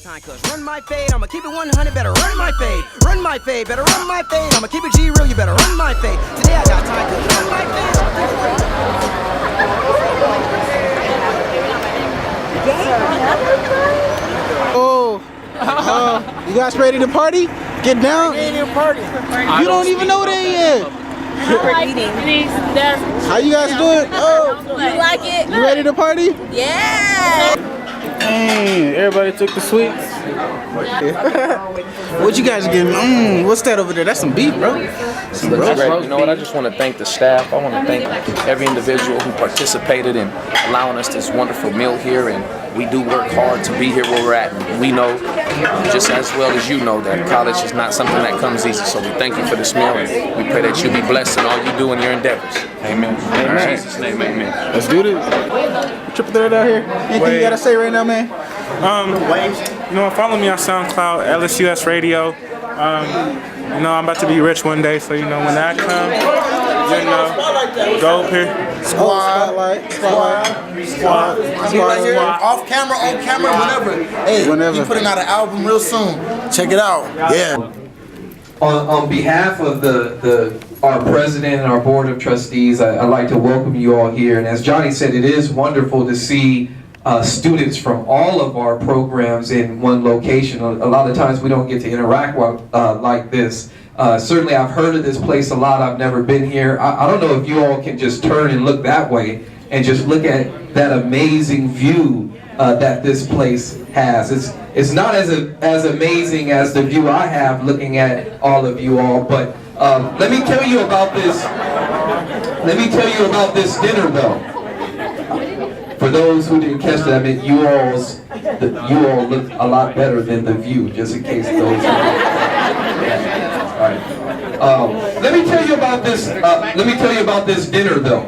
time, cause run my fade, I'ma keep it 100, better run my fade. Run my fade, better run my fade, I'ma keep it G real, you better run my fade. Today I got time, cause run my fade. You guys ready to party? Get down? You don't even know that yet. How you guys doing? Oh, You like it? you ready to party? Yeah! Dang, everybody took the sweets. What you guys getting? What's that over there? That's some beef, bro. Some roast. You know what? I just want to thank the staff. I want to thank every individual who participated in allowing us this wonderful meal here. And we do work hard to be here where we're at. We know, just as well as you know, that college is not something that comes easy. So we thank you for this meal, and we pray that you be blessed in all you do in your endeavors. Amen. Amen. In Jesus' name, amen. Let's do this. Triple threat out here. Anything you gotta say right now, man? Follow me on SoundCloud, LSUS Radio. I'm about to be rich one day, so when that comes, go up here. Spotlight. Off camera, on camera, whenever. Hey, Whenever. he's putting out an album real soon. Check it out. Yeah. On behalf of our president and our board of trustees, I'd like to welcome you all here. And as Johnny said, it is wonderful to see students from all of our programs in one location. A lot of times we don't get to interact like this. Certainly I've heard of this place a lot. I've never been here. I don't know if you all can just turn and look that way and just look at that amazing view that this place has. It's not as amazing as the view I have looking at all of you all, but let me tell you about this. Let me tell you about this dinner, though. For those who didn't catch that, I mean, you all look a lot better than the view. Just in case those. All right. Let me tell you about this. Let me tell you about this dinner, though.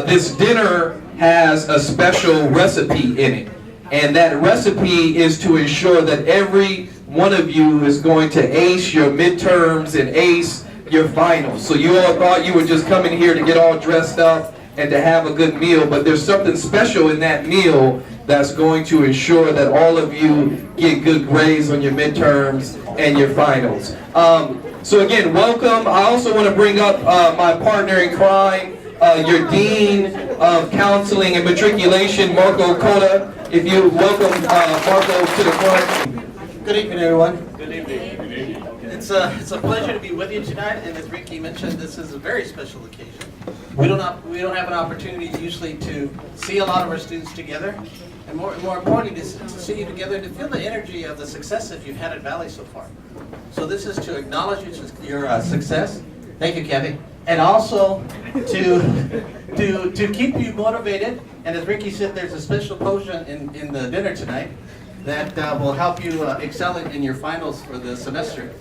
This dinner has a special recipe in it. And that recipe is to ensure that every one of you is going to ace your midterms and ace your finals. So you all thought you were just coming here to get all dressed up and to have a good meal, but there's something special in that meal that's going to ensure that all of you get good grades on your midterms and your finals. So again, welcome. I also want to bring up my partner in crime, your Dean of Counseling and Matriculation, Marco Cota. If you welcome Marco to the front. Good evening, everyone. Good evening. It's a pleasure to be with you tonight, and as Ricky mentioned, this is a very special occasion. We don't have an opportunity usually to see a lot of our students together, and more importantly, to see you together and to feel the energy of the success that you've had at Valley so far. So this is to acknowledge your success. Thank you, Kevin, and also to keep you motivated. And as Ricky said, there's a special potion in the dinner tonight that will help you excel in your finals for the semester.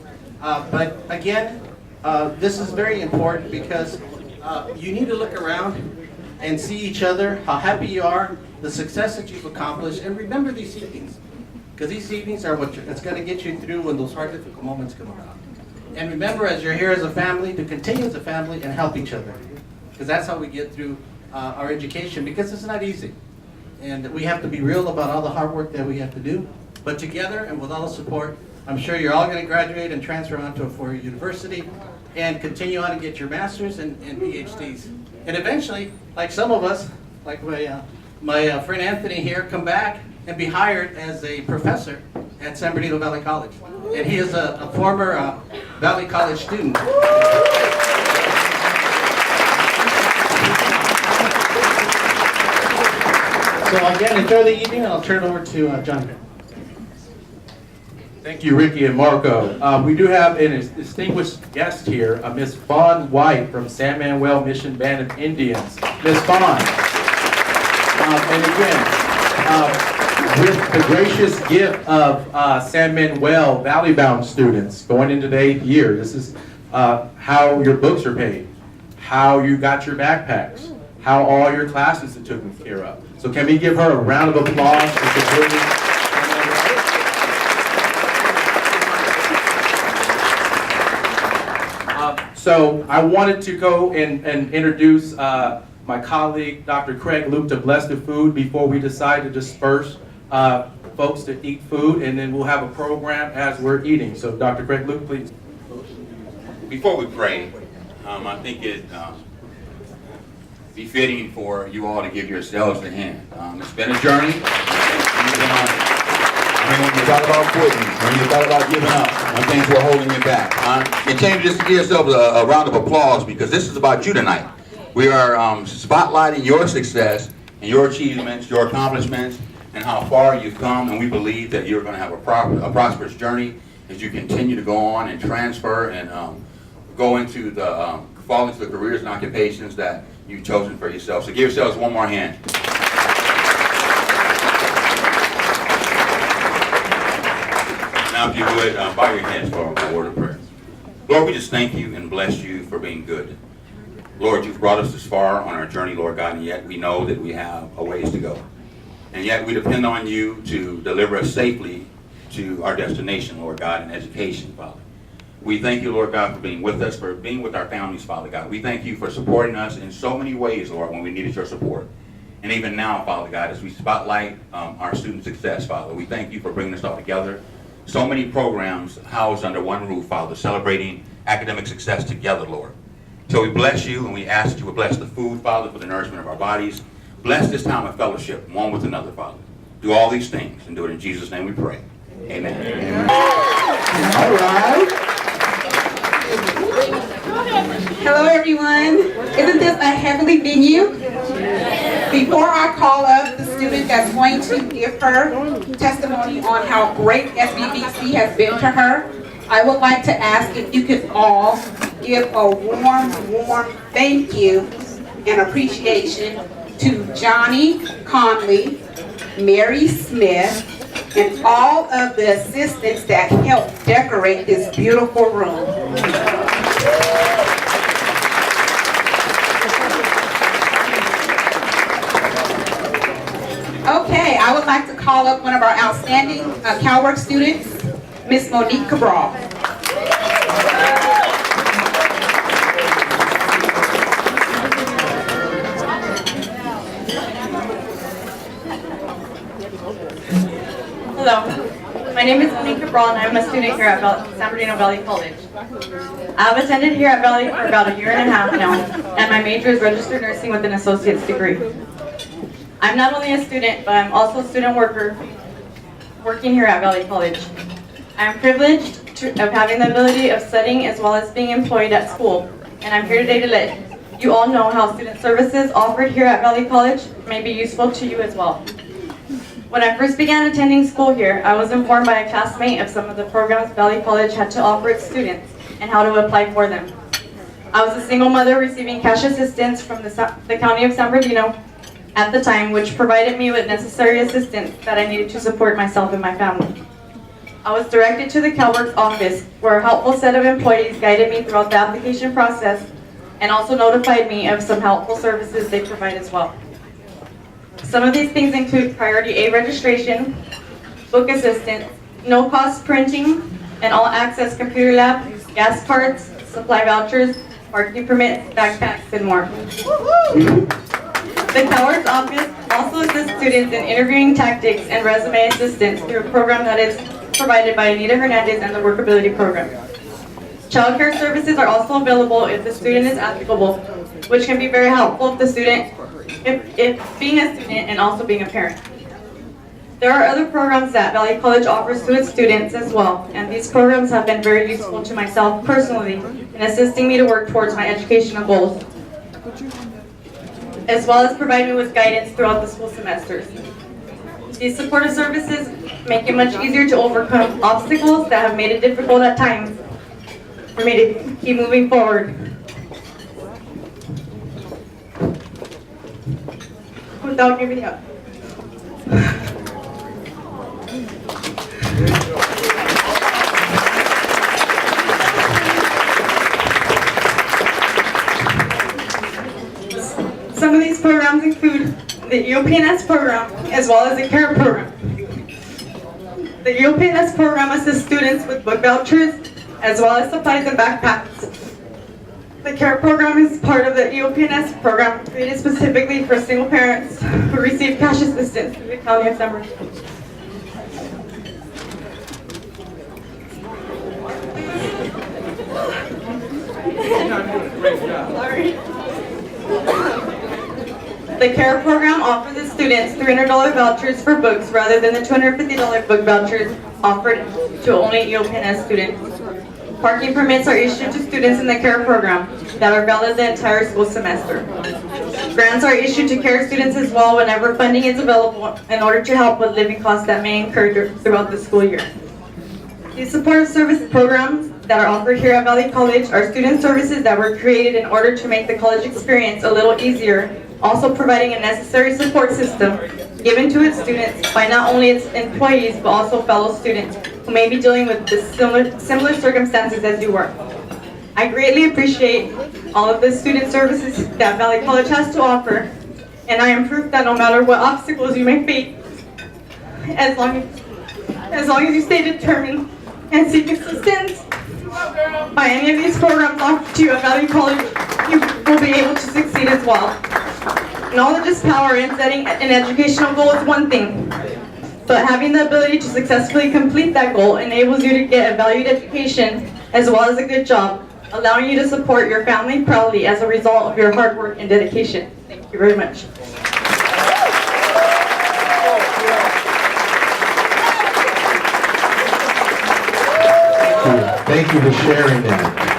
But again, this is very important because you need to look around and see each other, how happy you are, the success that you've accomplished, and remember these evenings. Because these evenings are it's going to get you through when those hard, difficult moments come around. And remember, as you're here as a family, to continue as a family and help each other. Because that's how we get through our education, because it's not easy. And we have to be real about all the hard work that we have to do. But together and with all the support, I'm sure you're all going to graduate and transfer on to a four-year university and continue on and get your master's and PhDs. And eventually, like some of us, like my friend Anthony here, come back and be hired as a professor at San Bernardino Valley College. And he is a former Valley College student. So again, enjoy the evening, and I'll turn it over to Jonathan. Thank you, Ricky and Marco. We do have a distinguished guest here, Miss Fawn White from San Manuel Mission Band of Indians. Miss Fawn. And again, with the gracious gift of San Manuel Valley Bound students going into the 8th year, this is how your books are paid, how you got your backpacks, how all your classes are taken care of. So can we give her a round of applause for supporting? So I wanted to go and introduce my colleague, Dr. Craig Luke, to bless the food before we decide to disperse. folks to eat food, and then we'll have a program as we're eating. So Dr. Craig Luke, please. Before we pray, I think it befitting for you all to give yourselves a hand. It's been a journey. I mean, when you thought about quitting, when you thought about giving up, when things were holding you back, continue just to give yourselves a round of applause, because this is about you tonight. We are spotlighting your success and your achievements, your accomplishments, and how far you've come, and we believe that you're going to have a prosperous journey as you continue to go on and transfer and go into the fall into the careers and occupations that you've chosen for yourself. So give yourselves one more hand. Now, if you would, bow your heads for a word of prayer. Lord, we just thank you and bless you for being good. Lord, you've brought us this far on our journey, Lord God, and yet we know that we have a ways to go. And yet we depend on you to deliver us safely to our destination, Lord God, in education, Father. We thank you, Lord God, for being with us, for being with our families, Father God. We thank you for supporting us in so many ways, Lord, when we needed your support. And even now, Father God, as we spotlight our student success, Father, we thank you for bringing us all together. So many programs housed under one roof, Father, celebrating academic success together, Lord. So we bless you, and we ask that you would bless the food, Father, for the nourishment of our bodies. Bless this time of fellowship, one with another, Father. Do all these things, and do it in Jesus' name we pray. Amen. Amen. All right. Hello, everyone. Isn't this a heavenly venue? Before I call up the student that's going to give her testimony on how great SBVC has been to her, I would like to ask if you could all give a warm thank you and appreciation to Johnny Conley, Mary Smith, and all of the assistants that helped decorate this beautiful room. Okay, I would like to call up one of our outstanding CalWorks students, Miss Monique Cabral. Hello, my name is Monique Cabral, and I'm a student here at San Bernardino Valley College. I've attended here at Valley for about a year and a half now, and my major is registered nursing with an associate's degree. I'm not only a student, but I'm also a student worker working here at Valley College. I'm privileged of having the ability of studying as well as being employed at school, and I'm here today to let you all know how student services offered here at Valley College may be useful to you as well. When I first began attending school here, I was informed by a classmate of some of the programs Valley College had to offer its students and how to apply for them. I was a single mother receiving cash assistance from the County of San Bernardino at the time, which provided me with necessary assistance that I needed to support myself and my family. I was directed to the CalWorks office, where a helpful set of employees guided me throughout the application process and also notified me of some helpful services they provide as well. Some of these things include Priority A registration, book assistance, no-cost printing, and all-access computer lab, gas cards, supply vouchers, parking permits, backpacks, and more. The CalWorks office also assists students in interviewing tactics and resume assistance through a program that is provided by Anita Hernandez and the Workability Program. Child care services are also available if the student is applicable, which can be very helpful if the student, if being a student and also being a parent. There are other programs that Valley College offers to its students as well, and these programs have been very useful to myself personally in assisting me to work towards my educational goals, as well as provide me with guidance throughout the school semesters. These supportive services make it much easier to overcome obstacles that have made it difficult at times for me to keep moving forward. Without giving up. Some of these programs include the EOPNS program as well as the CARE program. The EOPNS program assists students with book vouchers as well as supplies and backpacks. The CARE program is part of the EOPNS program created specifically for single parents who receive cash assistance through the County of San Bernardino. The CARE program offers its students $300 vouchers for books rather than the $250 book vouchers offered to only EOPNS students. Parking permits are issued to students in the CARE program that are valid the entire school semester. Grants are issued to CARE students as well whenever funding is available in order to help with living costs that may incur throughout the school year. These supportive service programs that are offered here at Valley College are student services that were created in order to make the college experience a little easier, also providing a necessary support system given to its students by not only its employees but also fellow students who may be dealing with similar circumstances as you were. I greatly appreciate all of the student services that Valley College has to offer, and I am proof that no matter what obstacles you may face, as long as you stay determined and seek assistance by any of these programs offered to you at Valley College, you will be able to succeed as well. Knowledge is power, and setting an educational goal is one thing, but having the ability to successfully complete that goal enables you to get a valued education as well as a good job, allowing you to support your family proudly as a result of your hard work and dedication. Thank you very much. Thank you for sharing that.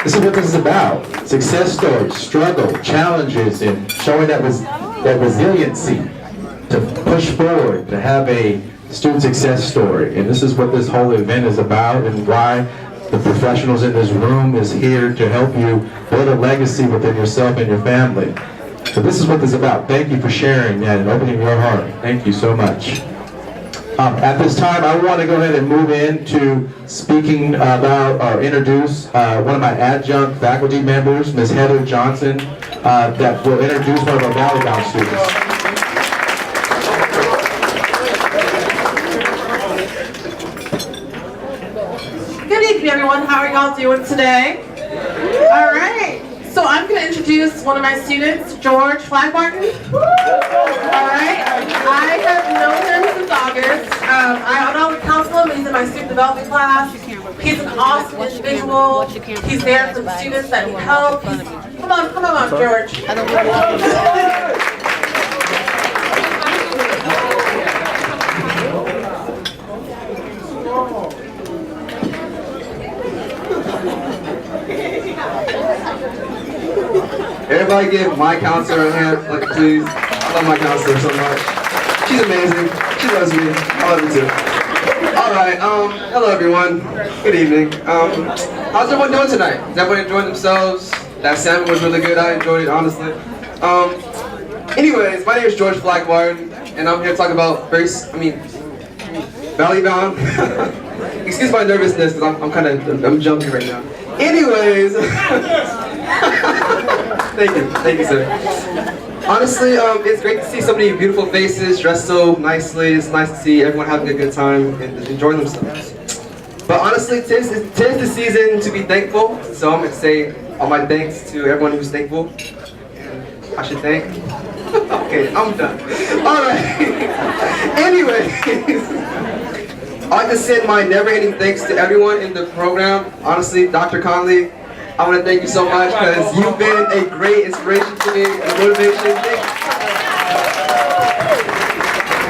This is what this is about. Success stories, struggle, challenges, and showing that resiliency to push forward, to have a student success story. And this is what this whole event is about, and why the professionals in this room is here to help you build a legacy within yourself and your family. So this is what this is about. Thank you for sharing that and opening your heart. Thank you so much. At this time, I want to go ahead and move into speaking about or introduce one of my adjunct faculty members, Ms. Heather Johnson, that will introduce one of our Valley Bound students. Good evening, everyone. How are y'all doing today? All right. So I'm going to introduce one of my students, George Flagbarton. All right. I have known him since August. I don't counsel him, but he's in my student development class. He's an awesome individual. He's there for the students that need help. Come on, George. Everybody give my counselor a hand, like, please. I love my counselor so much. She's amazing. She loves me. I love her too. Alright, hello everyone. Good evening. How's everyone doing tonight? Is everybody enjoying themselves? That salmon was really good. I enjoyed it, honestly. Anyways, my name is George Flagbarton, and I'm here to talk about Valley Bound. Excuse my nervousness, because I'm jumpy right now. Anyways. Thank you, sir. Honestly, it's great to see so many beautiful faces dressed so nicely. It's nice to see everyone having a good time and enjoying themselves. But honestly, tis the season to be thankful. So I'm going to say all my thanks to everyone who's thankful. I should thank. Okay, I'm done. All right. Anyways, I'd like to send my never-ending thanks to everyone in the program. Honestly, Dr. Conley, I want to thank you so much because you've been a great inspiration to me and motivation.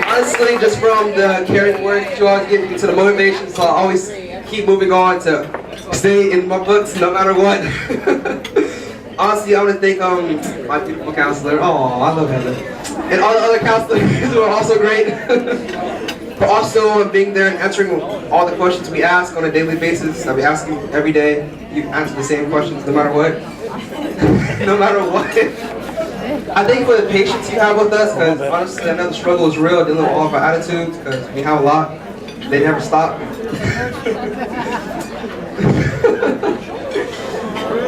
Honestly, just from the caring work that you always give me to the motivation, so I always keep moving on to stay in my books no matter what. Honestly, I want to thank my beautiful counselor. Oh, I love Heather. And all the other counselors who are also great. For also being there and answering all the questions we ask on a daily basis that we ask you every day. You answer the same questions no matter what. No matter what. I thank you for the patience you have with us, because honestly I know the struggle is real dealing with all of our attitudes, because we have a lot. They never stop.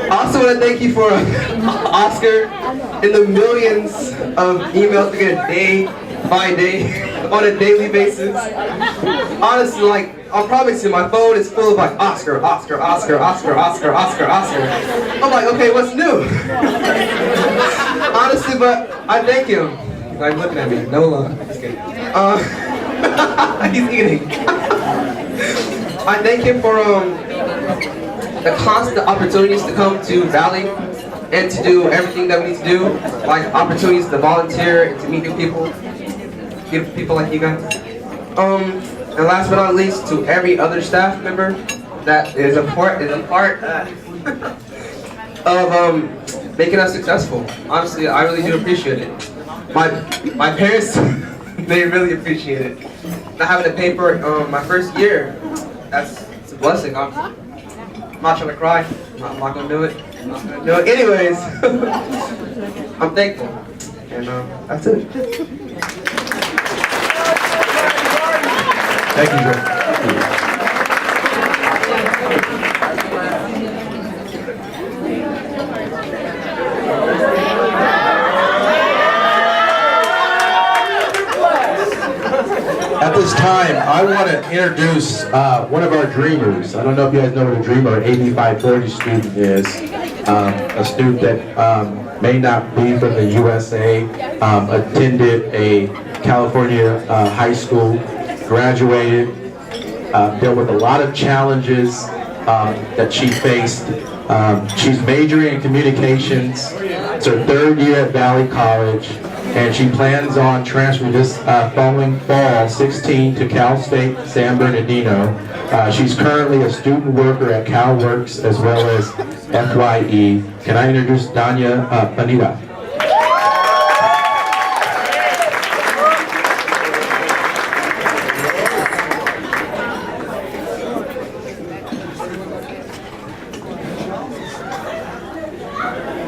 I also want to thank you for Oscar and the millions of emails we get day by day. On a daily basis. Honestly, like, I promise you, my phone is full of like Oscar. I'm like, okay, what's new? Honestly, but I thank him. He's like looking at me, no lie. Just kidding. He's eating. I thank him for the constant opportunities to come to Valley and to do everything that we need to do, like opportunities to volunteer and to meet new people, beautiful people like you guys. And last but not least, to every other staff member that is a part of making us successful. Honestly, I really do appreciate it. My parents, they really appreciate it. Not having to pay for it my first year, it's a blessing, obviously. I'm not trying to cry. I'm not gonna do it. I'm not gonna do it. Anyways, I'm thankful, and that's it. Thank you, Joe. At this time, I want to introduce one of our dreamers. I don't know if you guys know what a dreamer, an AB 540 student is. A student that may not be from the USA, attended a California high school, graduated, dealt with a lot of challenges that she faced. She's majoring in communications. It's her third year at Valley College, and she plans on transferring this following fall, 16, to Cal State San Bernardino. She's currently a student worker at CalWorks as well as FYE. Can I introduce Danya Panida?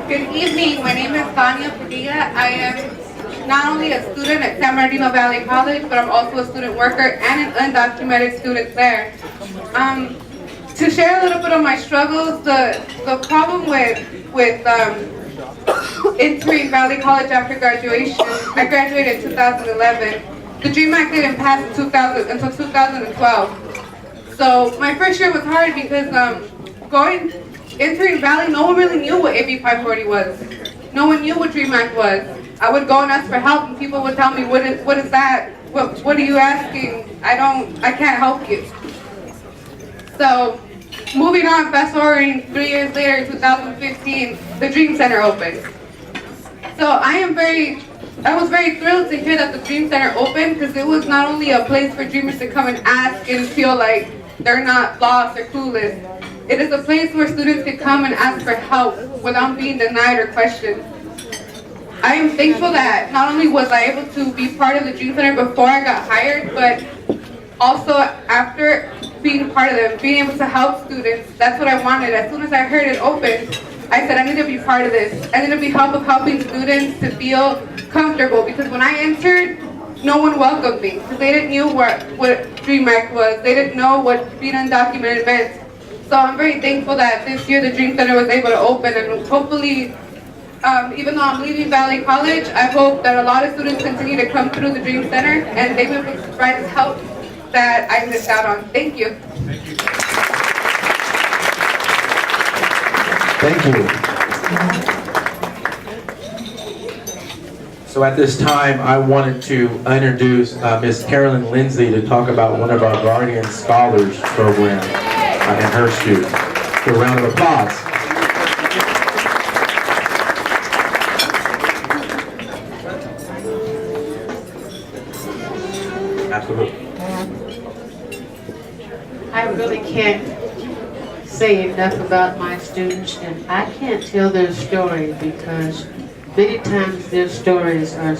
Good evening, my name is Tanya Padilla. I am not only a student at San Bernardino Valley College, but I'm also a student worker and an undocumented student there. To share a little bit of my struggles, the problem with entering Valley College after graduation, I graduated in 2011. The DREAM Act didn't pass until 2012. So my first year was hard because entering Valley, no one really knew what AB 540 was. No one knew what DREAM Act was. I would go and ask for help, and people would tell me, what is that? What are you asking? I can't help you. So, moving on, fast forwarding 3 years later, 2015, the Dream Center opened. So I was very thrilled to hear that the Dream Center opened, because it was not only a place for dreamers to come and ask and feel like they're not lost or clueless. It is a place where students can come and ask for help without being denied or questioned. I am thankful that not only was I able to be part of the Dream Center before I got hired, but also after being part of them, being able to help students. That's what I wanted. As soon as I heard it open, I said I need to be part of this. I need to be helping students to feel comfortable, because when I entered, no one welcomed me, because they didn't know what DREAM Act was. They didn't know what being undocumented meant. So I'm very thankful that this year the Dream Center was able to open, and hopefully, even though I'm leaving Valley College, I hope that a lot of students continue to come through the Dream Center and they will provide help that I missed out on. Thank you. Thank you. So at this time, I wanted to introduce Ms. Carolyn Lindsay to talk about one of our Guardian Scholars program and her students. So a round of applause. Absolutely. I really can't say enough about my students, and I can't tell their story because many times their stories are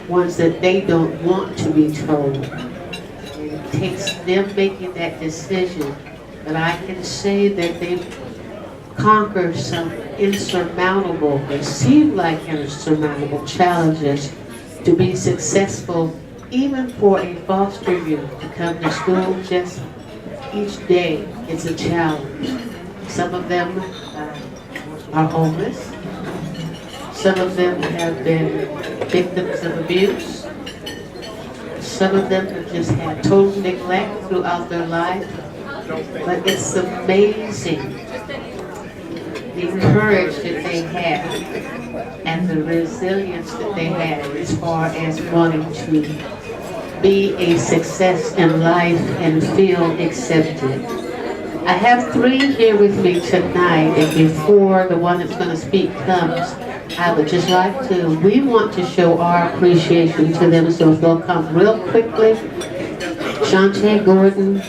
ones that they don't want to be told. And it takes them making that decision. But I can say that they've conquered some insurmountable, they seem like insurmountable challenges to be successful, even for a foster youth to come to school. Just each day it's a challenge. Some of them are homeless. Some of them have been victims of abuse. Some of them have just had total neglect throughout their life. But it's amazing the courage that they have and the resilience that they have as far as wanting to be a success in life and feel accepted. I have 3 here with me tonight, and before the one that's going to speak comes, I would just like to, we want to show our appreciation to them, so if they'll come real quickly. Shantae Gordon,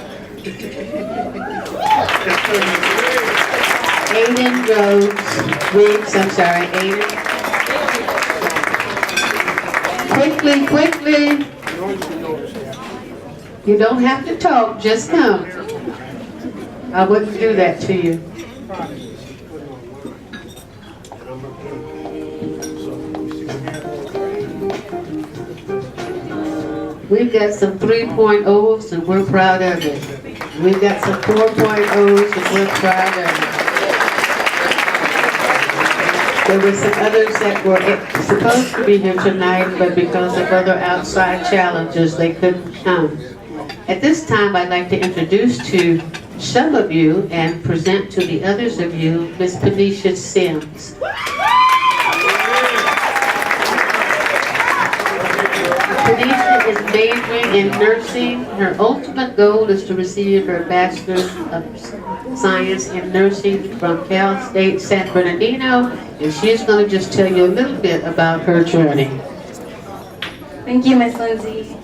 Aiden Rhodes, Aiden. Quickly. You don't have to talk, just come. I wouldn't do that to you. We've got some 3.0s and we're proud of it. We've got some 4.0s and we're proud of it. There were some others that were supposed to be here tonight, but because of other outside challenges, they couldn't come. At this time, I'd like to introduce to some of you and present to the others of you, Miss Panisha Sims. Panisha is majoring in nursing. Her ultimate goal is to receive her Bachelor of Science in Nursing from Cal State San Bernardino, and she's going to just tell you a little bit about her journey. Thank you, Miss Lindsay.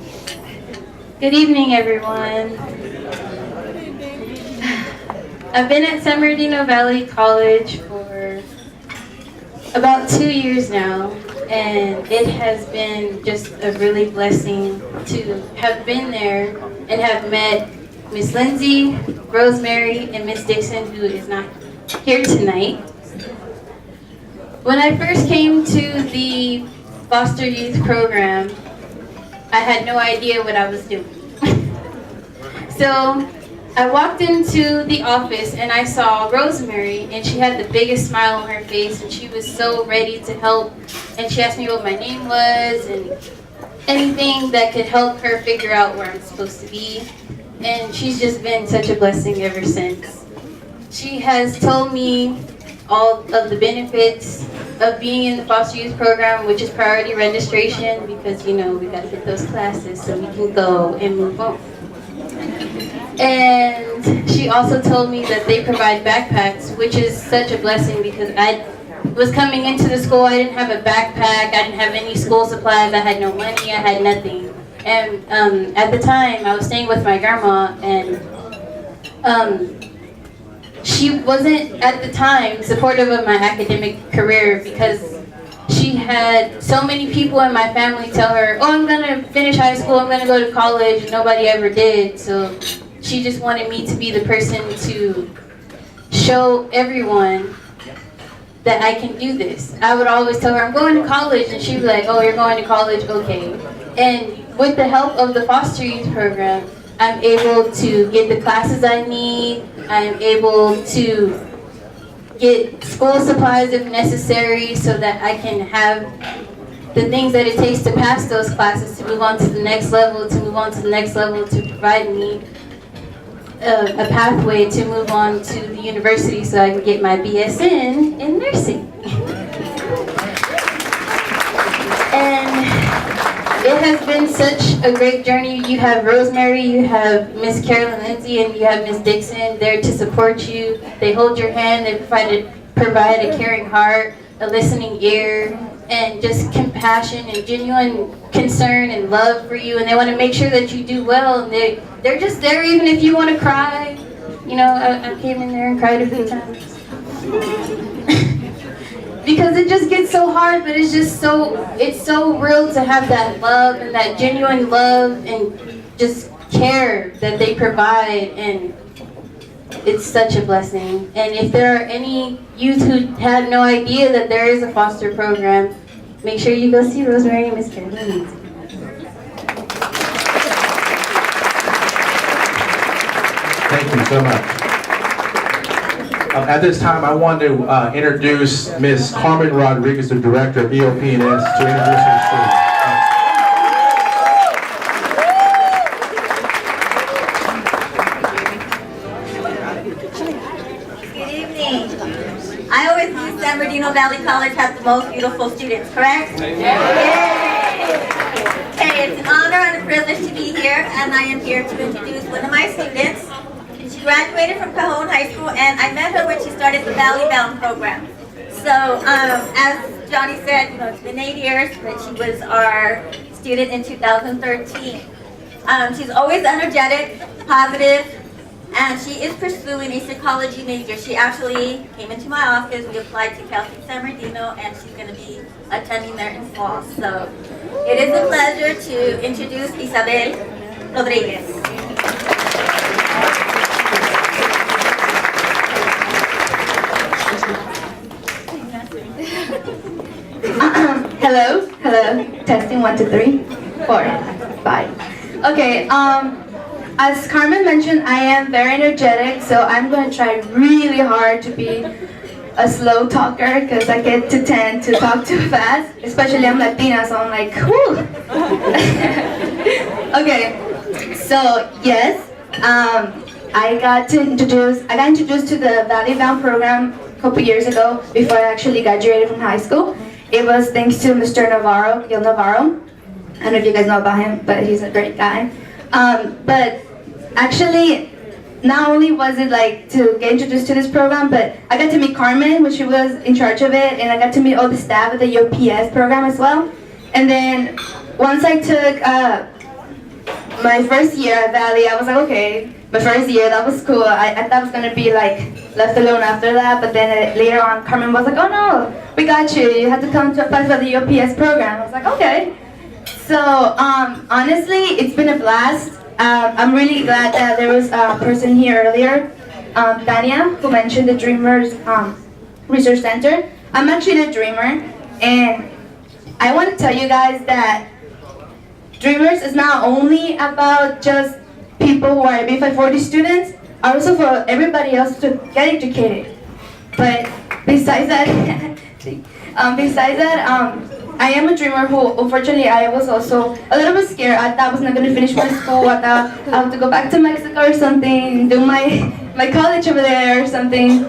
Good evening, everyone. I've been at San Bernardino Valley College for about 2 years now, and it has been just a really blessing to have been there and have met Miss Lindsay, Rosemary, and Miss Dixon, who is not here tonight. When I first came to the foster youth program, I had no idea what I was doing. So I walked into the office and I saw Rosemary, and she had the biggest smile on her face, and she was so ready to help, and she asked me what my name was and anything that could help her figure out where I'm supposed to be. And she's just been such a blessing ever since. She has told me all of the benefits of being in the foster youth program, which is priority registration, because you know we got to get those classes so we can go and move on. And she also told me that they provide backpacks, which is such a blessing because I was coming into the school, I didn't have a backpack, I didn't have any school supplies, I had no money, I had nothing. And at the time, I was staying with my grandma, and she wasn't, at the time, supportive of my academic career because she had so many people in my family tell her, oh, I'm going to finish high school, I'm going to go to college. Nobody ever did. So she just wanted me to be the person to show everyone that I can do this. I would always tell her, I'm going to college, and she'd be like, oh, you're going to college? Okay. And with the help of the foster youth program, I'm able to get the classes I need. I'm able to get school supplies if necessary so that I can have the things that it takes to pass those classes, to move on to the next level, to provide me a pathway to move on to the university so I can get my BSN in nursing. And it has been such a great journey. You have Rosemary, you have Miss Carolyn Lindsay, and you have Miss Dixon there to support you. They hold your hand, they provide a caring heart, a listening ear, and just compassion and genuine concern and love for you. And they want to make sure that you do well. And they're just there even if you want to cry. You know, I came in there and cried a few times. Because it just gets so hard, but it's so real to have that love and that genuine love and just care that they provide, and it's such a blessing. And if there are any youth who had no idea that there is a foster program, make sure you go see Rosemary and Miss Carolyn. Thank you so much. At this time, I want to introduce Ms. Carmen Rodriguez, the Director of EOP&S, to introduce her students. Good evening. I always knew San Bernardino Valley College has the most beautiful students, correct? Yay! Hey, it's an honor and a privilege to be here, and I am here to introduce one of my students. She graduated graduated from Cajon High School, and I met her when she started the Valley Bound program. So, as Johnny said, you know, it's been 8 years, but she was our student in 2013. She's always energetic, positive, and she is pursuing a psychology major. She actually came into my office, we applied to Cal State San Bernardino, and she's going to be attending there in fall. So, it is a pleasure to introduce Isabel Rodriguez. Hello, testing 1, 2, 3, 4, 5. Okay, as Carmen mentioned, I am very energetic, so I'm going to try really hard to be a slow talker because I get to tend to talk too fast, especially I'm Latina, so I'm like, whoo. Okay, so yes, I got introduced to the Valley Bound program a couple years ago before I actually graduated from high school. It was thanks to Mr. Navarro, Gil Navarro. I don't know if you guys know about him, but he's a great guy. But actually, not only was it like to get introduced to this program, but I got to meet Carmen, which she was in charge of it, and I got to meet all the staff of the UPS program as well. And then once I took my first year at Valley, I was like, okay, my first year, that was cool. I thought I was going to be like left alone after that, but then later on, Carmen was like, oh no, we got you. You have to come to apply for the UPS program. I was like, okay. So honestly, it's been a blast. I'm really glad that there was a person here earlier, Tanya, who mentioned the Dreamers Research Center. I'm actually a dreamer, and I want to tell you guys that Dreamers is not only about just people who are AB540 students, also for everybody else to get educated. But besides that, I am a dreamer who, unfortunately, I was also a little bit scared. I thought I was not going to finish my school. I thought I have to go back to Mexico or something, do my college over there or something.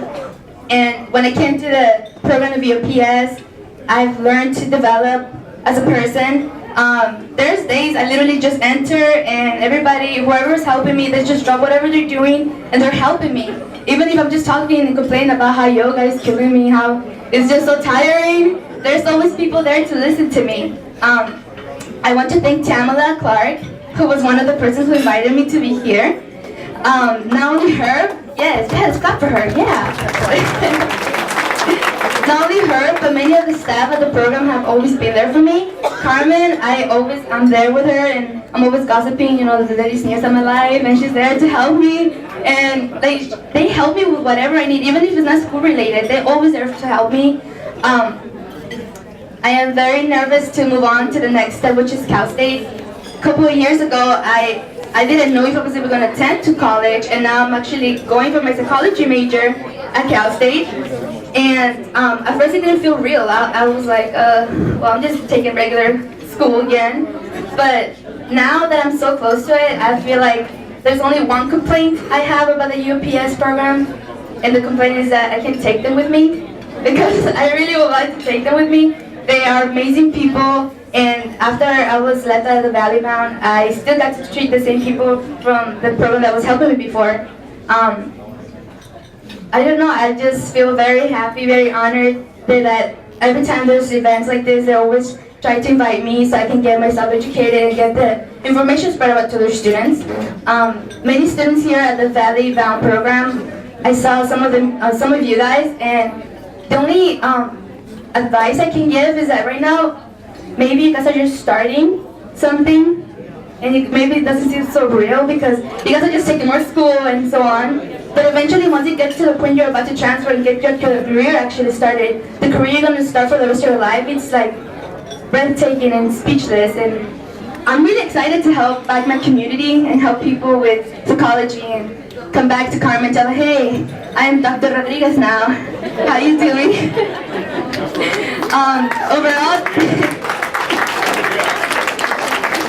And when I came to the program to be a PS, I've learned to develop as a person. There's days I literally just enter and everybody, whoever's helping me, they just drop whatever they're doing and they're helping me. Even if I'm just talking and complaining about how yoga is killing me, how it's just so tiring, there's always people there to listen to me. I want to thank Tamala Clark, who was one of the persons who invited me to be here. Not only her, yes, clap for her, yeah. Not only her, but many of the staff at the program have always been there for me. Carmen, I'm there with her, and I'm always gossiping, you know, the ladies near in my life, and she's there to help me. And they help me with whatever I need, even if it's not school related. They're always there to help me. I am very nervous to move on to the next step, which is Cal State. A couple of years ago, I didn't know if I was even going to attend to college, and now I'm actually going for my psychology major at Cal State. And at first it didn't feel real. I was like, well, I'm just taking regular school again. But now that I'm so close to it, I feel like there's only one complaint I have about the UPS program, and the complaint is that I can't take them with me, because I really would like to take them with me. They are amazing people, and after I was left out of the Valley Bound, I still got to treat the same people from the program that was helping me before. I don't know, I just feel very happy, very honored that every time there's events like this, they always try to invite me so I can get myself educated and get the information spread out to their students. Many students here at the Valley Bound program, I saw some of you guys, and the only advice I can give is that right now, maybe you guys are just starting something, and maybe it doesn't seem so real because you guys are just taking more school and so on. But eventually, once you get to the point you're about to transfer and get your career actually started, the career you're going to start for the rest of your life, it's like breathtaking and speechless. And I'm really excited to help back my community and help people with psychology and come back to Carmen and tell her, hey, I am Dr. Rodriguez now. How you doing? Overall,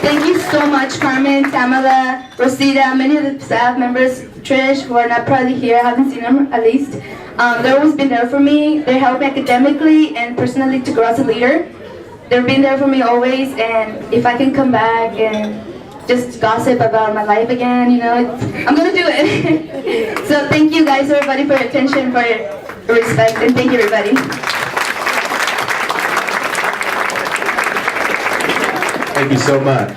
thank you so much, Carmen, Tamala, Rosita, many of the staff members, Trish, who are not probably here, I haven't seen them at least. They've always been there for me. They helped me academically and personally to grow as a leader. They've been there for me always, and if I can come back and just gossip about my life again, you know, I'm gonna do it. So thank you guys, everybody, for your attention, for your respect, and thank you, everybody. Thank you so much.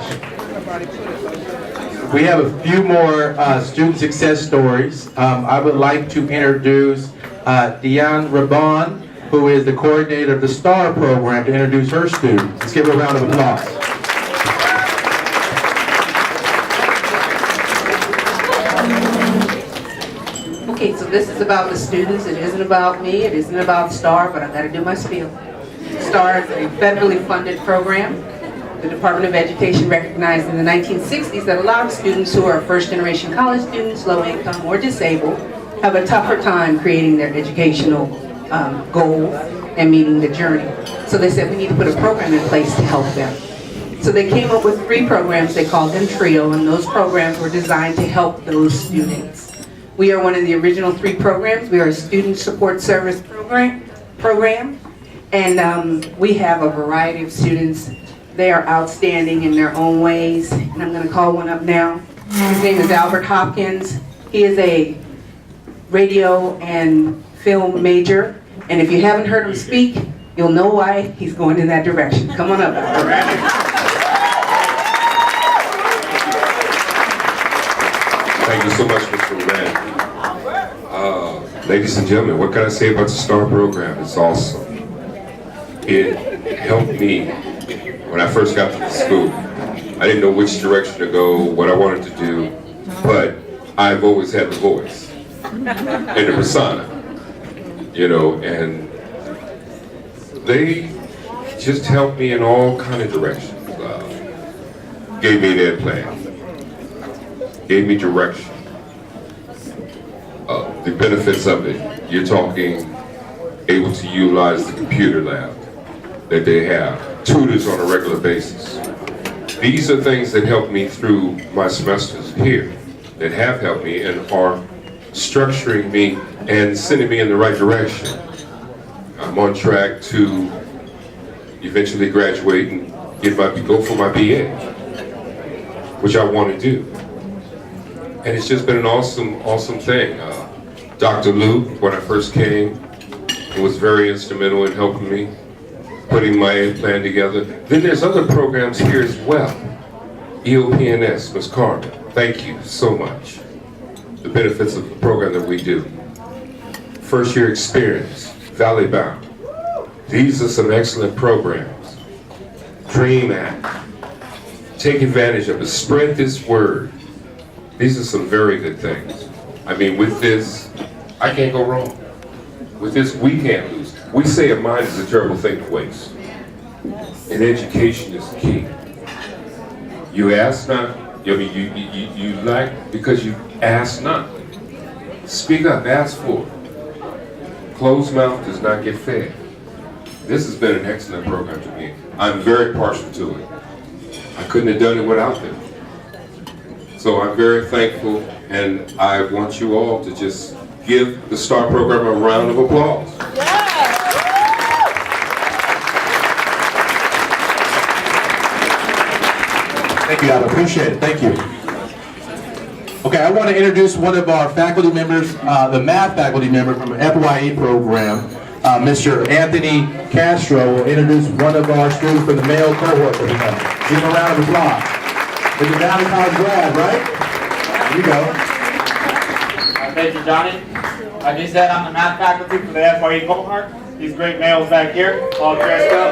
We have a few more student success stories. I would like to introduce Diane Rabon, who is the coordinator of the STAR program, to introduce her students. Let's give her a round of applause. Okay, so this is about the students. It isn't about me. It isn't about STAR, but I got to do my spiel. STAR is a federally funded program. The Department of Education recognized in the 1960s that a lot of students who are first-generation college students, low income, or disabled have a tougher time creating their educational goals and meeting the journey. So they said we need to put a program in place to help them. So they came up with 3 programs. They called them TRIO, and those programs were designed to help those students. We are one of the original 3 programs. We are a student support service program, and we have a variety of students. They are outstanding in their own ways, and I'm going to call one up now. His name is Albert Hopkins. He is a radio and film major, and if you haven't heard him speak, you'll know why he's going in that direction. Come on up, Albert. Thank you so much, Mr. Rand. Ladies and gentlemen, what can I say about the STAR program? It's awesome. It helped me when I first got to the school. I didn't know which direction to go, what I wanted to do, but I've always had the voice and the persona, you know, and they just helped me in all kind of directions. Gave me an ed plan, gave me direction. The benefits of it, you're talking able to utilize the computer lab that they have, tutors on a regular basis. These are things that help me through my semesters here, that have helped me and are structuring me and sending me in the right direction. I'm on track to eventually graduate and go for my BA, which I want to do. And it's just been an awesome thing. Dr. Lou, when I first came, was very instrumental in helping me, putting my ed plan together. Then there's other programs here as well. EOPNS, Ms. Carter, thank you so much. The benefits of the program that we do. First year experience, Valley Bound. These are some excellent programs. Dream Act. Take advantage of it. Spread this word. These are some very good things. I mean, with this, I can't go wrong. With this, we can't lose. We say a mind is a terrible thing to waste. And education is the key. You ask not, you lack because you ask not. Speak up, ask for it. Closed mouth does not get fed. This has been an excellent program to me. I'm very partial to it. I couldn't have done it without them. So I'm very thankful, and I want you all to just give the STAR program a round of applause. Thank you, I appreciate it. Thank you. Okay, I want to introduce one of our faculty members, the math faculty member from the FYE program, Mr. Anthony Castro will introduce one of our students from the male cohort that we have. Give him a round of applause. He's a Valley College grad, right? There you go. Thank you, Johnny. Like he said, I'm the math faculty for the FYE cohort. These great males back here, all dressed up.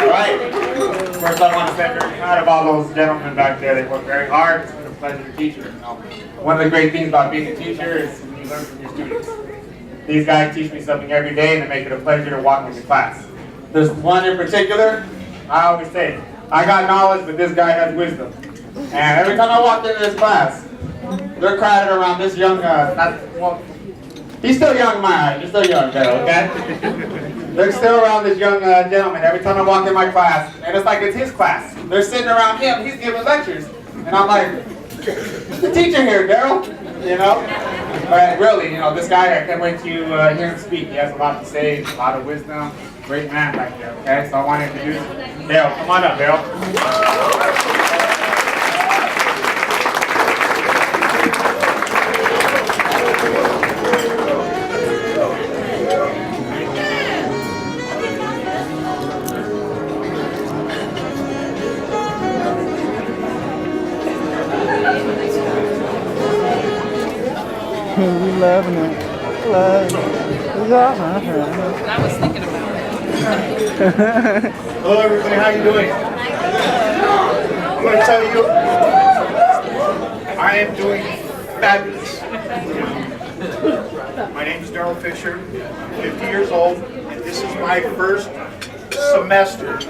All right. First, I want to say I'm very proud of all those gentlemen back there. They work very hard. It's been a pleasure to teach them. One of the great things about being a teacher is you learn from your students. These guys teach me something every day, and they make it a pleasure to walk into class. There's one in particular, I always say, I got knowledge, but this guy has wisdom. And every time I walk into this class, they're crowded around this young, he's still young in my eyes. He's still young, okay? They're still around this young gentleman every time I walk in my class, and it's like it's his class. They're sitting around him, he's giving lectures, and I'm like, who's the teacher here, Daryl? You know? But really, you know, this guy, I can't wait to hear him speak. He has a lot to say, a lot of wisdom. Great man back there, okay? So I want to introduce Daryl. Come on up, Daryl. We loving it. I was thinking about it. Hello everybody, how you doing? I'm going to tell you, I am doing fabulous. My name is Daryl Fisher, I'm 50 years old, and this is my first semester in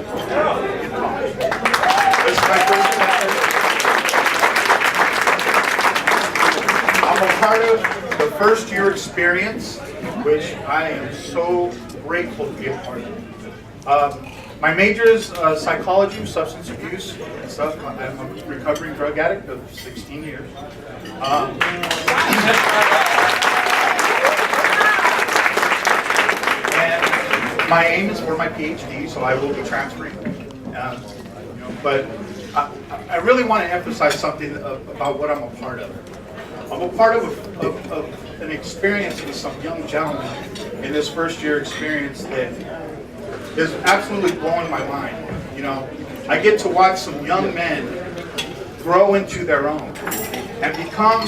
college. This is my first semester. I'm a part of the first year experience, which I am so grateful to be a part of. My major is psychology of substance abuse and stuff. I'm a recovering drug addict of 16 years. And my aim is for my PhD, so I will be transferring. But I really want to emphasize something about what I'm a part of. I'm a part of an experience with some young gentlemen in this first year experience that is absolutely blowing my mind. You know, I get to watch some young men grow into their own and become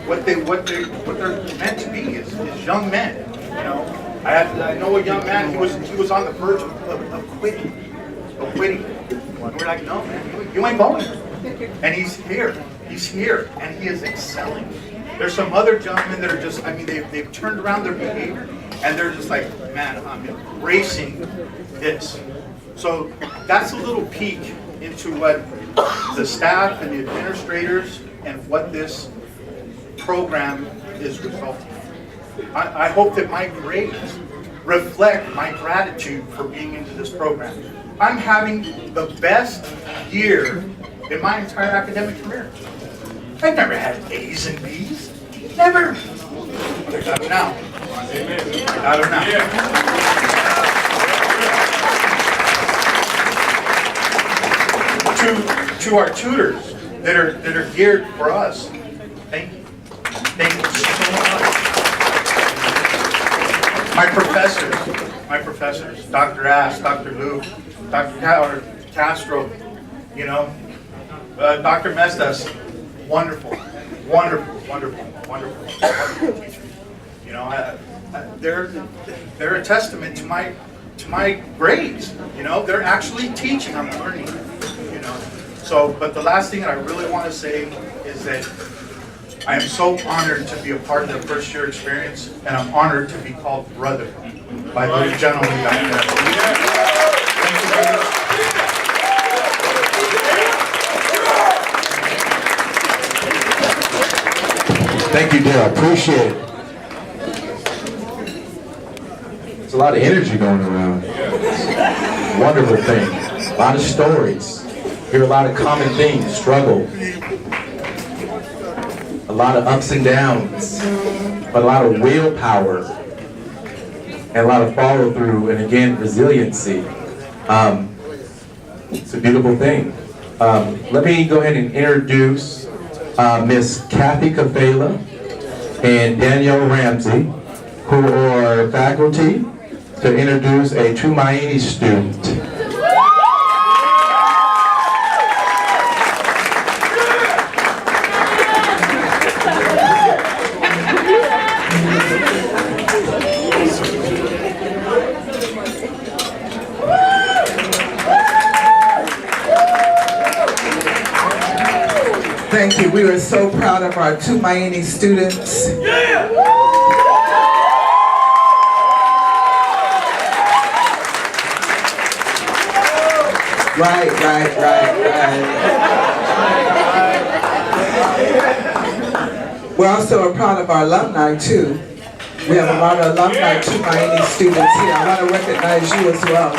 what they're meant to be is young men. You know, I know a young man, he was on the verge of quitting. And we're like, no man, you ain't going. And he's here, and he is excelling. There's some other gentlemen that are just, I mean, they've turned around their behavior, and they're just like, man, I'm embracing this. So that's a little peek into what the staff and the administrators and what this program is resulting in. I hope that my grades reflect my gratitude for being into this program. I'm having the best year in my entire academic career. I've never had A's and B's. Never. I got them now. I got them now. To our tutors that are geared for us, thank you. Thank you so much. My professors, Dr. Ash, Dr. Luke, Dr. Castro, you know, Dr. Mestas, wonderful teachers. You know, they're a testament to my grades. You know, they're actually teaching. I'm learning. You know, so but the last thing that I really want to say is that I am so honored to be a part of the first year experience, and I'm honored to be called brother by those gentlemen back there. Thank you very much. Thank you, Dale. Appreciate it. There's a lot of energy going around. Wonderful thing. A lot of stories. Hear a lot of common themes. Struggle. A lot of ups and downs. But a lot of willpower. And a lot of follow through. And again, resiliency. It's a beautiful thing. Let me go ahead and introduce Miss Kathy Kafela and Danielle Ramsey, who are faculty, to introduce a Tumaini student. Thank you. We are so proud of our Tumaini students. Yeah! Right. We're also proud of our alumni too. We have a lot of alumni Tumaini students here. I want to recognize you as well.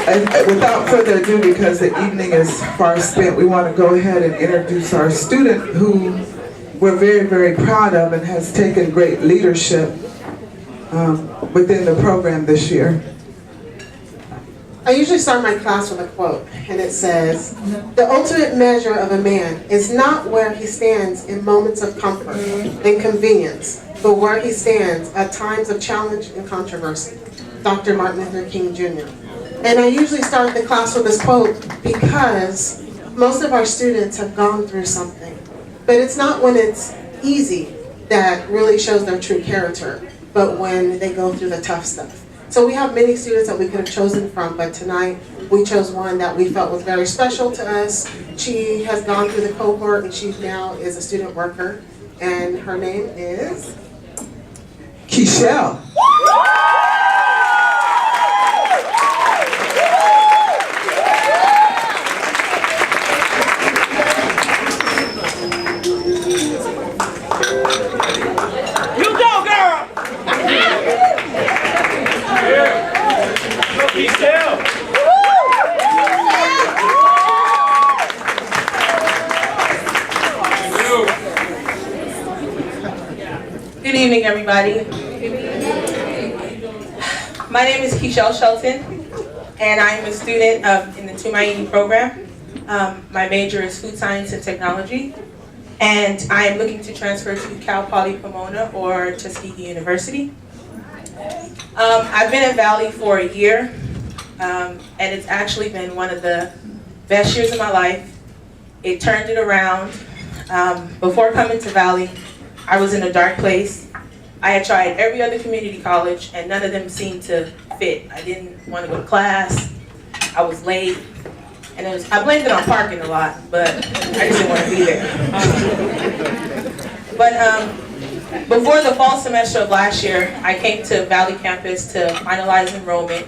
And without further ado, because the evening is far spent, we want to go ahead and introduce our student who we're very, very proud of and has taken great leadership within the program this year. I usually start my class with a quote, and it says, "The ultimate measure of a man is not where he stands in moments of comfort and convenience, but where he stands at times of challenge and controversy." Dr. Martin Luther King Jr. And I usually start the class with this quote because most of our students have gone through something. But it's not when it's easy that really shows their true character, but when they go through the tough stuff. So we have many students that we could have chosen from, but tonight we chose one that we felt was very special to us. She has gone through the cohort and she now is a student worker, and her name is Keishelle. You go, girl! Good evening, everybody. My name is Keishelle Shelton, and I am a student in the Tumaini program. My major is food science and technology, and I am looking to transfer to Cal Poly Pomona or Tuskegee University. I've been at Valley for a year, and it's actually been one of the best years of my life. It turned it around. Before coming to Valley, I was in a dark place. I had tried every other community college, and none of them seemed to fit. I didn't want to go to class. I was late. And I blamed it on parking a lot, but I just didn't want to be there. But before the fall semester of last year, I came to Valley campus to finalize enrollment,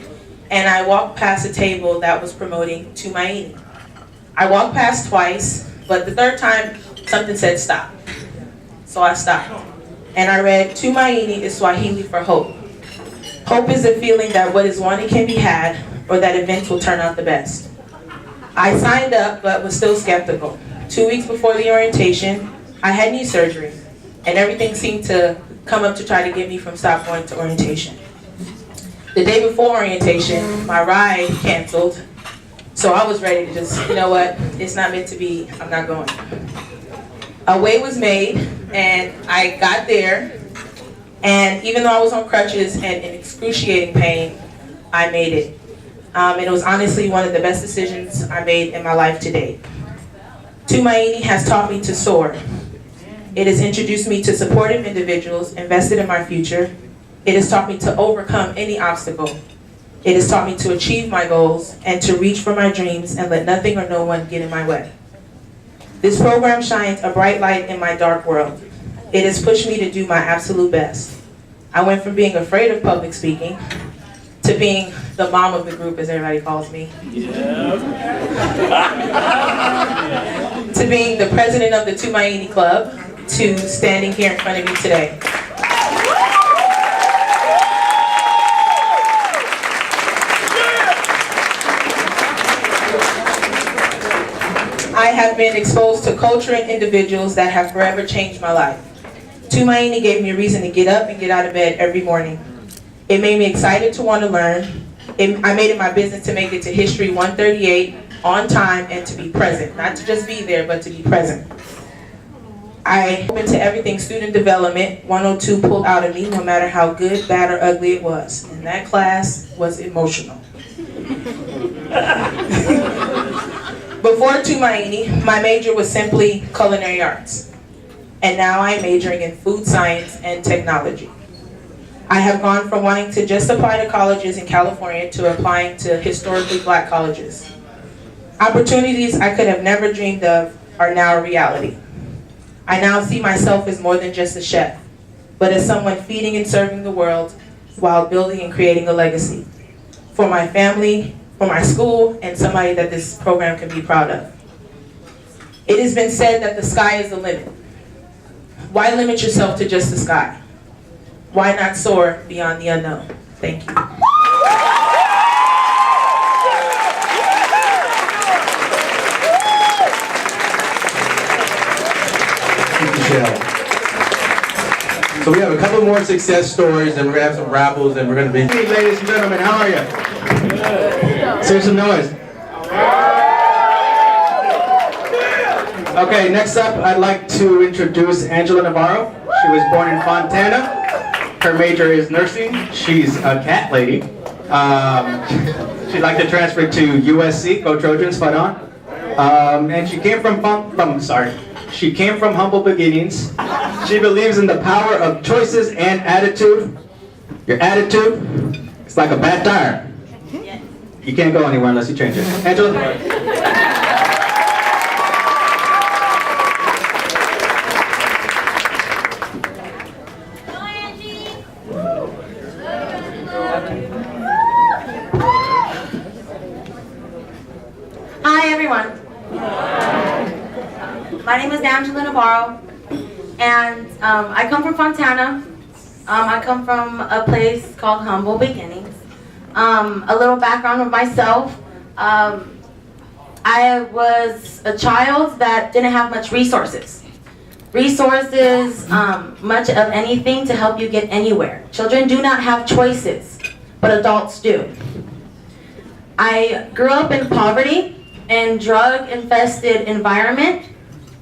and I walked past a table that was promoting Tumaini. I walked past twice, but the third time, something said stop. So I stopped. And I read, Tumaini is Swahili for hope. Hope is a feeling that what is wanted can be had, or that events will turn out the best. I signed up, but was still skeptical. 2 weeks before the orientation, I had knee surgery, and everything seemed to come up to try to get me from stop going to orientation. The day before orientation, my ride canceled, so I was ready to just, you know what, it's not meant to be, I'm not going. A way was made, and I got there, and even though I was on crutches and in excruciating pain, I made it. And it was honestly one of the best decisions I made in my life to date. Tumaini has taught me to soar. It has introduced me to supportive individuals invested in my future. It has taught me to overcome any obstacle. It has taught me to achieve my goals and to reach for my dreams and let nothing or no one get in my way. This program shines a bright light in my dark world. It has pushed me to do my absolute best. I went from being afraid of public speaking to being the mom of the group, as everybody calls me. To being the president of the Tumaini Club, to standing here in front of you today. I have been exposed to culture and individuals that have forever changed my life. Tumaini gave me a reason to get up and get out of bed every morning. It made me excited to want to learn. I made it my business to make it to History 138 on time and to be present. Not to just be there, but to be present. I opened to everything student development 102 pulled out of me, no matter how good, bad, or ugly it was. And that class was emotional. Before Tumaini, my major was simply culinary arts. And now I'm majoring in food science and technology. I have gone from wanting to just apply to colleges in California to applying to historically black colleges. Opportunities I could have never dreamed of are now a reality. I now see myself as more than just a chef, but as someone feeding and serving the world while building and creating a legacy for my family, for my school, and somebody that this program can be proud of. It has been said that the sky is the limit. Why limit yourself to just the sky? Why not soar beyond the unknown? Thank you. So we have a couple more success stories, and we're gonna have some raffles, and we're gonna be. Hey, ladies and gentlemen, how are you? Let's hear some noise. Okay, next up, I'd like to introduce Angela Navarro. She was born in Fontana. Her major is nursing. She's a cat lady. She'd like to transfer to USC. Go Trojans, fight on. And she came from humble beginnings. She believes in the power of choices and attitude. Your attitude, it's like a bad tire. You can't go anywhere unless you change it. Angela? Hi everyone. My name is Angela Navarro, and I come from Fontana. I come from a place called Humble Beginnings. A little background of myself. I was a child that didn't have much resources. Much of anything to help you get anywhere. Children do not have choices, but adults do. I grew up in poverty and drug-infested environment,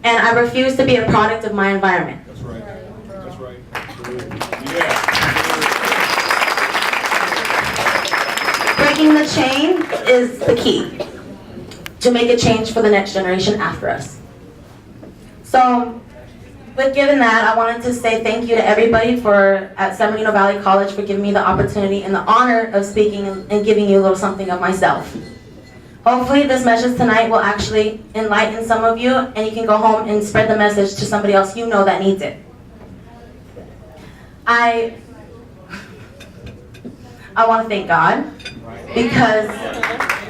and I refuse to be a product of my environment. That's right. That's right. Breaking the chain is the key to make a change for the next generation after us. So, with given that, I wanted to say thank you to everybody at San Bernardino Valley College for giving me the opportunity and the honor of speaking and giving you a little something of myself. Hopefully this message tonight will actually enlighten some of you, and you can go home and spread the message to somebody else you know that needs it. I want to thank God, because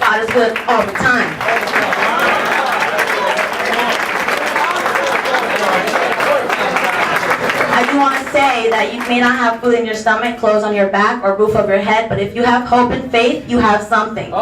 God is good all the time. I do want to say that you may not have food in your stomach, clothes on your back, or roof over your head, but if you have hope and faith, you have something.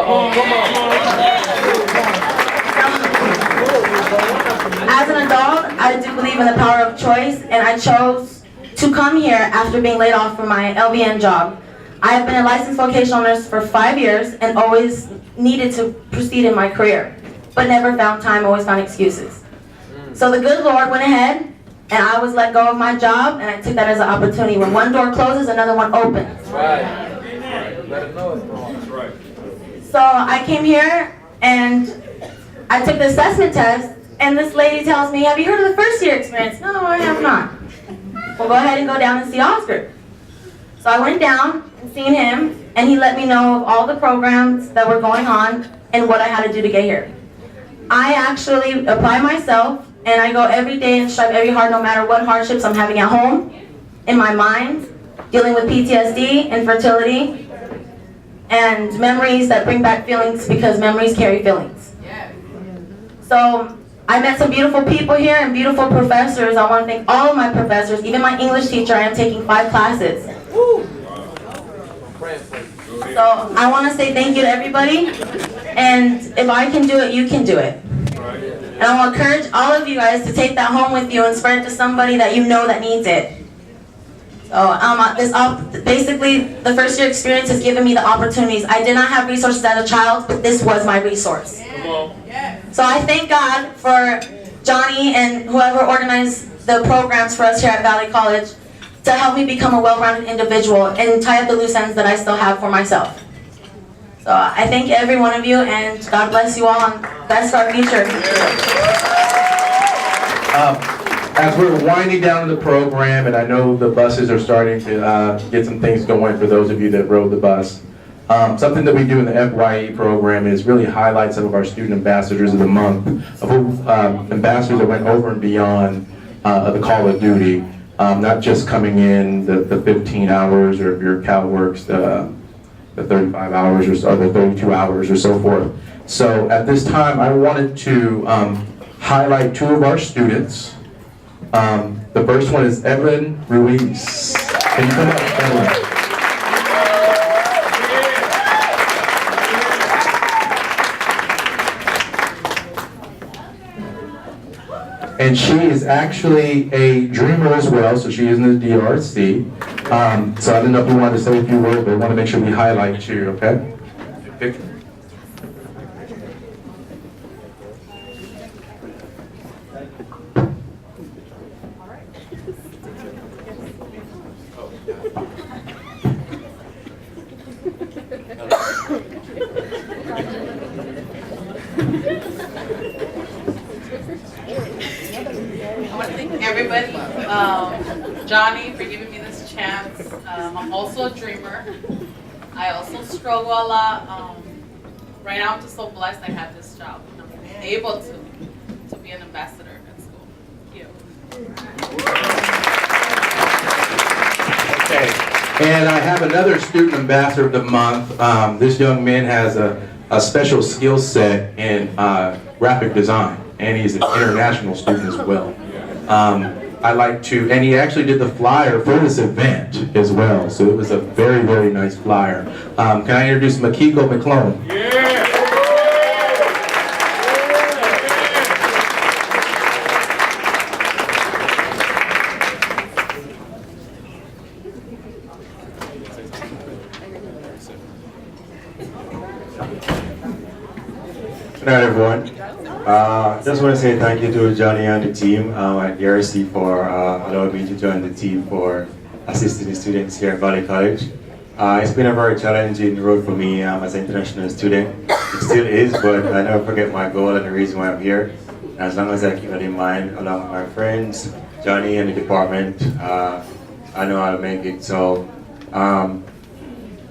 As an adult, I do believe in the power of choice, and I chose to come here after being laid off from my LVN job. I have been a licensed vocational nurse for 5 years and always needed to proceed in my career, but never found time, always found excuses. So the good Lord went ahead, and I was let go of my job, and I took that as an opportunity. When one door closes, another one opens. So I came here, and I took the assessment test, and this lady tells me, "Have you heard of the first year experience?" "No, I have not." "Well, go ahead and go down and see Oscar." So I went down and seen him, and he let me know of all the programs that were going on and what I had to do to get here. I actually apply myself, and I go every day and strive every hard, no matter what hardships I'm having at home, in my mind, dealing with PTSD, infertility, and memories that bring back feelings, because memories carry feelings. So I met some beautiful people here and beautiful professors. I want to thank all of my professors, even my English teacher. I am taking 5 classes. So I want to say thank you to everybody, and if I can do it, you can do it. And I want to encourage all of you guys to take that home with you and spread it to somebody that you know that needs it. So basically, the first year experience has given me the opportunities. I did not have resources as a child, but this was my resource. So I thank God for Johnny and whoever organized the programs for us here at Valley College to help me become a well-rounded individual and tie up the loose ends that I still have for myself. So I thank every one of you, and God bless you all, and that's our future. As we're winding down the program, and I know the buses are starting to get some things going for those of you that rode the bus, something that we do in the FYE program is really highlight some of our student ambassadors of the month, ambassadors that went over and beyond the call of duty, not just coming in the 15 hours, or if your Cal works the 35 hours or so, the 32 hours or so forth. So at this time, I wanted to highlight 2 of our students. The first one is Evelyn Ruiz. Can you come up, Evelyn? And she is actually a dreamer as well, so she is in the DRC. So I didn't know if you wanted to say a few words, but I want to make sure we highlight you, okay? Picture. Everybody, Johnny, for giving me this chance. I'm also a dreamer. I also struggle a lot. Right now, I'm just so blessed I have this job. I'm able to be an ambassador at school. Thank you. Okay, and I have another student ambassador of the month. This young man has a special skill set in graphic design, and he's an international student as well. I like to, and he actually did the flyer for this event as well, so it was a very, very nice flyer. Can I introduce Makiko McClone? Good night, everyone. Just want to say thank you to Johnny and the team at the RC for allowing me to join the team for assisting the students here at Valley College. It's been a very challenging road for me as an international student. It still is, but I never forget my goal and the reason why I'm here. As long as I keep that in mind, along with my friends, Johnny and the department, I know I'll make it. So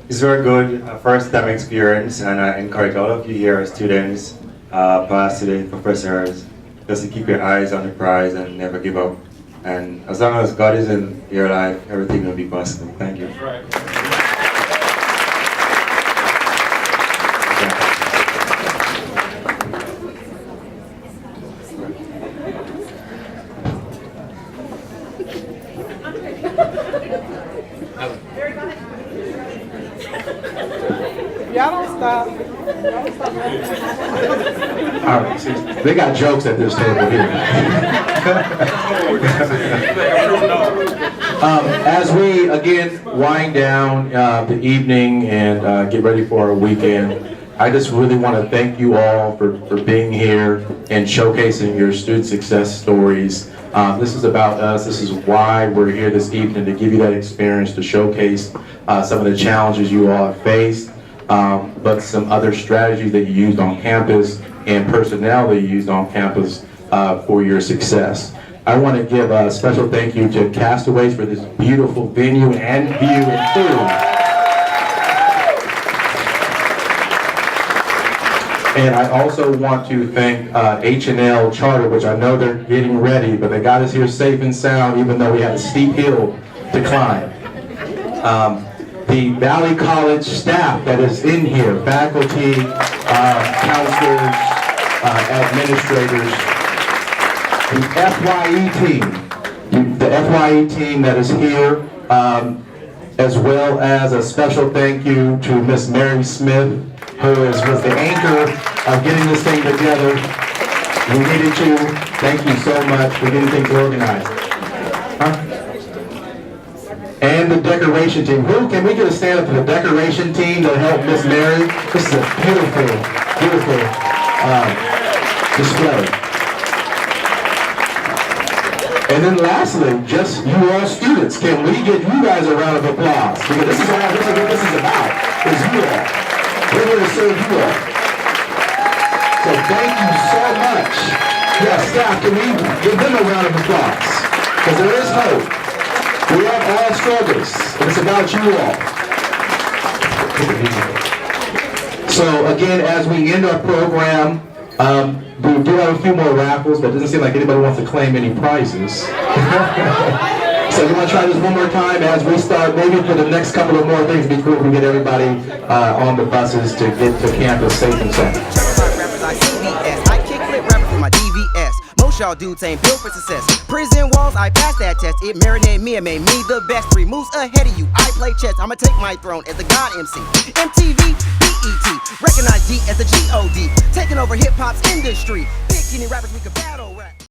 it's very good, first time experience, and I encourage all of you here, students, past students, professors, just to keep your eyes on the prize and never give up. And as long as God is in your life, everything will be possible. Thank you. Y'all don't stop. All right, see, they got jokes at this table here. As we again wind down the evening and get ready for our weekend, I just really want to thank you all for being here and showcasing your student success stories. This is about us. This is why we're here this evening, to give you that experience, to showcase some of the challenges you all have faced, but some other strategies that you used on campus and personnel that you used on campus for your success. I want to give a special thank you to Castaways for this beautiful venue and view and food. And I also want to thank H&L Charter, which I know they're getting ready, but they got us here safe and sound, even though we had a steep hill to climb. The Valley College staff that is in here, faculty, counselors, administrators, the FYE team that is here, as well as a special thank you to Miss Mary Smith, who was the anchor of getting this thing together. We needed you. Thank you so much for getting things organized. And the decoration team. Who can we get a stand up for the decoration team that helped Miss Mary? This is a beautiful, beautiful display. And then lastly, just you all students, can we give you guys a round of applause? Because this is what this is about, is you all. We're here to serve you all. So thank you so much. Yeah, staff, can we give them a round of applause? Because there is hope. We have all struggles, and it's about you all. So again, as we end our program, we do have a few more raffles, but it doesn't seem like anybody wants to claim any prizes. So you want to try this one more time as we start, maybe for the next couple of more things before we get everybody on the buses to get to campus safe and sound. I kick flip rappers with my DVS. Most y'all dudes ain't built for success. Prison walls, I passed that test. It marinated me and made me the best. 3 moves ahead of you, I play chess. I'ma take my throne as the God MC. MTV, BET, recognize D as the G-O-D. Taking over hip-hop's industry. Big rappers we could battle.